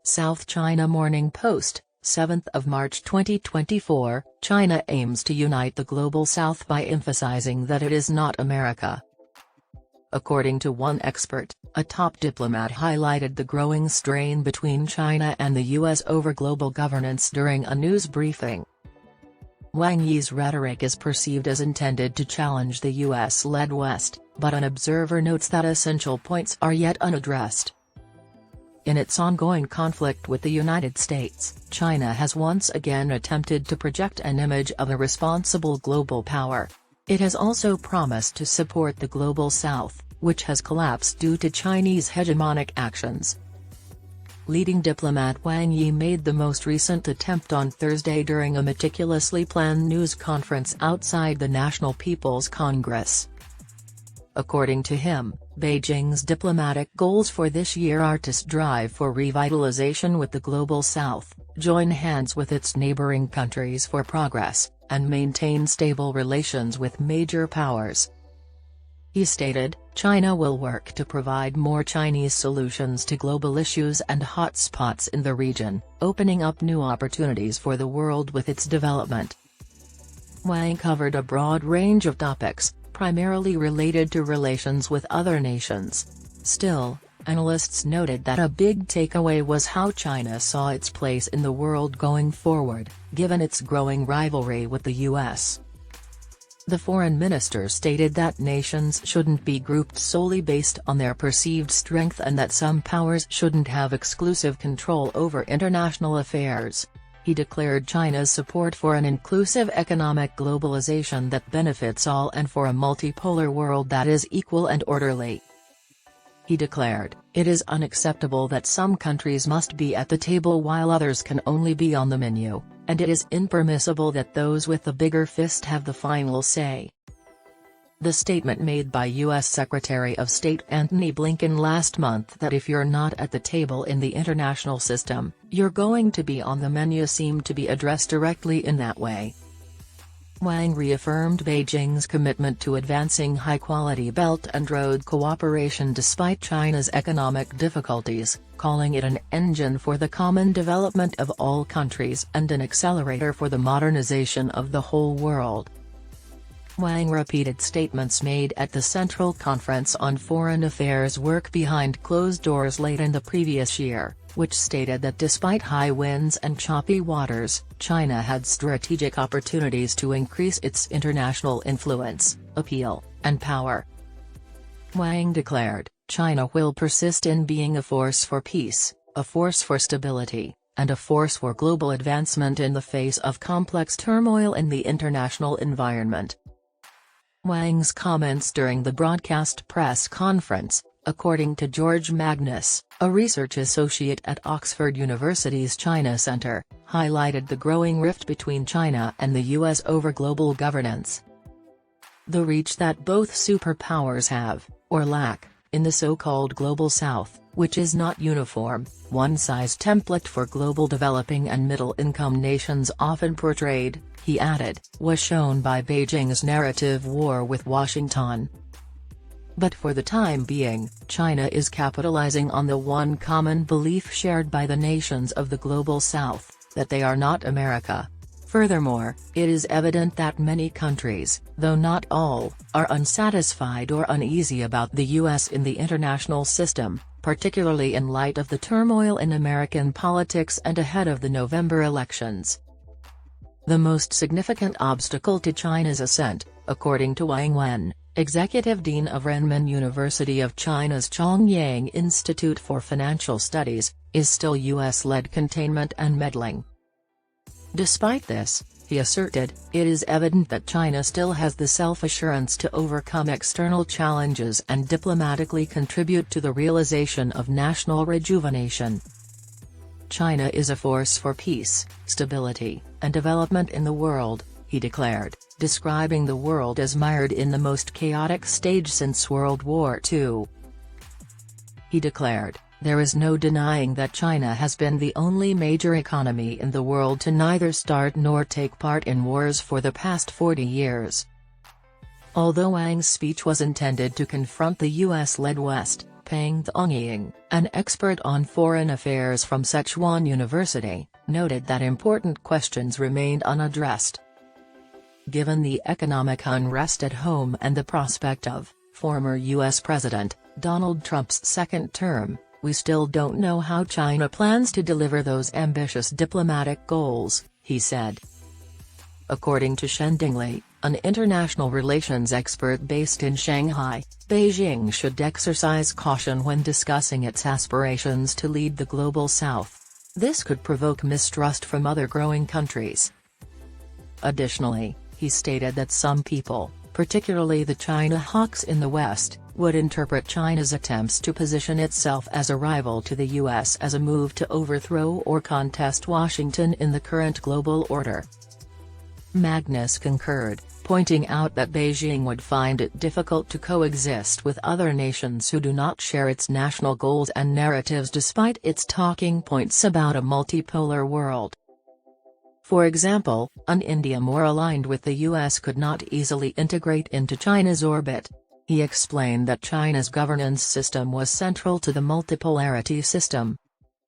South China Morning Post, 7th of March 2024, China aims to unite the Global South by emphasizing that it is not America. According to one expert, a top diplomat highlighted the growing strain between China and the U.S. over global governance during a news briefing. Wang Yi's rhetoric is perceived as intended to challenge the U.S.-led West, but an observer notes that essential points are yet unaddressed. In its ongoing conflict with the United States, China has once again attempted to project an image of a responsible global power. It has also promised to support the Global South, which has collapsed due to Chinese hegemonic actions. Leading diplomat Wang Yi made the most recent attempt on Thursday during a meticulously planned news conference outside the National People's Congress. According to him, Beijing's diplomatic goals for this year are to strive for revitalization with the Global South, join hands with its neighboring countries for progress, and maintain stable relations with major powers. He stated, China will work to provide more Chinese solutions to global issues and hotspots in the region, opening up new opportunities for the world with its development. Wang covered a broad range of topics, primarily related to relations with other nations. Still, analysts noted that a big takeaway was how China saw its place in the world going forward, given its growing rivalry with the U.S. The foreign minister stated that nations shouldn't be grouped solely based on their perceived strength and that some powers shouldn't have exclusive control over international affairs. He declared China's support for an inclusive economic globalization that benefits all and for a multipolar world that is equal and orderly. He declared, it is unacceptable that some countries must be at the table while others can only be on the menu, and it is impermissible that those with the bigger fist have the final say. The statement made by U.S. Secretary of State Antony Blinken last month that if you're not at the table in the international system, you're going to be on the menu seemed to be addressed directly in that way. Wang reaffirmed Beijing's commitment to advancing high-quality Belt and Road cooperation despite China's economic difficulties, calling it an engine for the common development of all countries and an accelerator for the modernization of the whole world. Wang repeated statements made at the Central Conference on Foreign Affairs work behind closed doors late in the previous year, which stated that despite high winds and choppy waters, China had strategic opportunities to increase its international influence, appeal, and power. Wang declared, China will persist in being a force for peace, a force for stability, and a force for global advancement in the face of complex turmoil in the international environment. Wang's comments during the broadcast press conference, according to George Magnus, a research associate at Oxford University's China Center, highlighted the growing rift between China and the U.S. over global governance. The reach that both superpowers have, or lack, in the so-called Global South, which is not uniform, one-size template for global developing and middle-income nations often portrayed, he added, was shown by Beijing's narrative war with Washington. But for the time being, China is capitalizing on the one common belief shared by the nations of the Global South, that they are not America. Furthermore, it is evident that many countries, though not all, are unsatisfied or uneasy about the U.S. in the international system, particularly in light of the turmoil in American politics and ahead of the November elections. The most significant obstacle to China's ascent, according to Wang Wen, Executive Dean of Renmin University of China's Chongyang Institute for Financial Studies, is still U.S.-led containment and meddling. Despite this, he asserted, it is evident that China still has the self-assurance to overcome external challenges and diplomatically contribute to the realization of national rejuvenation. China is a force for peace, stability, and development in the world, he declared, describing the world as mired in the most chaotic stage since World War II. He declared, there is no denying that China has been the only major economy in the world to neither start nor take part in wars for the past 40 years. Although Wang's speech was intended to confront the U.S.-led West, Peng Ying, an expert on foreign affairs from Sichuan University, noted that important questions remained unaddressed. Given the economic unrest at home and the prospect of former U.S. President Donald Trump's second term, we still don't know how China plans to deliver those ambitious diplomatic goals, he said. According to Shen Dingley, an international relations expert based in Shanghai, Beijing should exercise caution when discussing its aspirations to lead the Global South. This could provoke mistrust from other growing countries. Additionally, he stated that some people, particularly the China hawks in the West, would interpret China's attempts to position itself as a rival to the U.S. as a move to overthrow or contest Washington in the current global order. Magnus concurred, pointing out that Beijing would find it difficult to coexist with other nations who do not share its national goals and narratives despite its talking points about a multipolar world. For example, an India more aligned with the US could not easily integrate into China's orbit. He explained that China's governance system was central to the multipolarity system,